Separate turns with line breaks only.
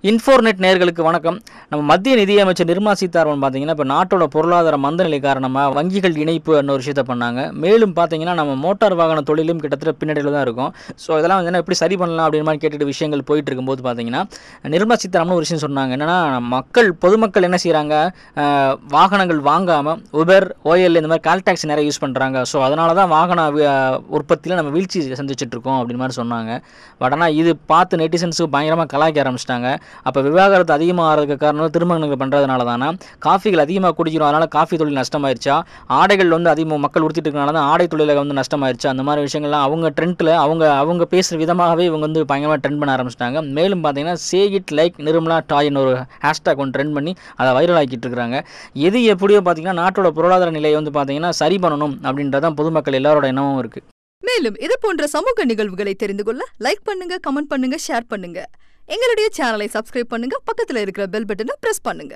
இன்ஃபோர்நெட் நேயர்களுக்கு வணக்கம். நம்ம மத்திய நிதியமைச்சர் நிர்மலா சீதாராமன் பார்த்தீங்கன்னா, இப்போ நாட்டோட பொருளாதார மந்தநிலை காரணமாக வங்கிகள் இணைப்பு ஒரு விஷயத்த பண்ணாங்க. மேலும் பார்த்தீங்கன்னா, நம்ம மோட்டார் வாகன தொழிலும் கிட்டத்தட்ட பின்னடைவில் தான் இருக்கும். ஸோ இதெல்லாம் வந்து எப்படி சரி பண்ணலாம் அப்படின்னு மாதிரி கேட்டுட்டு விஷயங்கள் போயிட்டு இருக்கும்போது பார்த்தீங்கன்னா, நிர்மலா சீதாராமன் ஒரு விஷயம் சொன்னாங்க. என்னன்னா, பொதுமக்கள் என்ன செய்கிறாங்க, வாகனங்கள் வாங்காமல் உபர், ஓஎல் இந்த மாதிரி கால் டாக்ஸி நிறைய யூஸ் பண்ணுறாங்க. ஸோ அதனால தான் வாகன உற்பத்தியில் நம்ம வீழ்ச்சி சந்திச்சுட்டு இருக்கோம் அப்படின்னு மாதிரி சொன்னாங்க. பட் ஆனால் இது பார்த்து நெட்டிசன்ஸுக்கு பயங்கரமாக கலாய்க்க ஆரம்பிச்சிட்டாங்க. அப்போ விவாகரத்து அதிகமாக ஆகிறதுக்கு காரணம் திருமணங்கள் பண்ணுறதுனால தானே, காஃபிகள் அதிகமாக குடிக்கிறோம் அதனால் காஃபி தொழில் நஷ்டமாயிருச்சா, ஆடைகள் வந்து அதிகமாக மக்கள் உடுத்திட்டு இருக்கனால தான் ஆடை தொழிலில் வந்து நஷ்டமாயிருச்சா, அந்த மாதிரி விஷயங்கள்லாம் அவங்க ட்ரெண்டில் அவங்க பேசுகிற விதமாகவே இவங்க வந்து பயங்கரமாக ட்ரெண்ட் பண்ண ஆரம்பிச்சிட்டாங்க. மேலும் பார்த்தீங்கன்னா சே இட் லைக் நிர்மலா டாய்னு ஒரு ஹேஷ்டாக் ஒன்று ட்ரெண்ட் பண்ணி அதை வைரல் ஆக்கிட்டு இருக்கிறாங்க. எது எப்படியோ பார்த்தீங்கன்னா நாட்டோட பொருளாதார நிலையை வந்து பார்த்தீங்கன்னா சரி பண்ணணும் அப்படின்றதான் பொதுமக்கள் எல்லாரோட எண்ணமும் இருக்குது.
மேலும் இது போன்ற சமூக நிகழ்வுகளை தெரிந்து கொள்ள லைக் பண்ணுங்க, கமெண்ட் பண்ணுங்க, ஷேர் பண்ணுங்க. எங்களுடைய சேனலை சப்ஸ்கிரைப் பண்ணுங்க, பக்கத்துல இருக்கிற பெல் பட்டனை பிரஸ் பண்ணுங்க.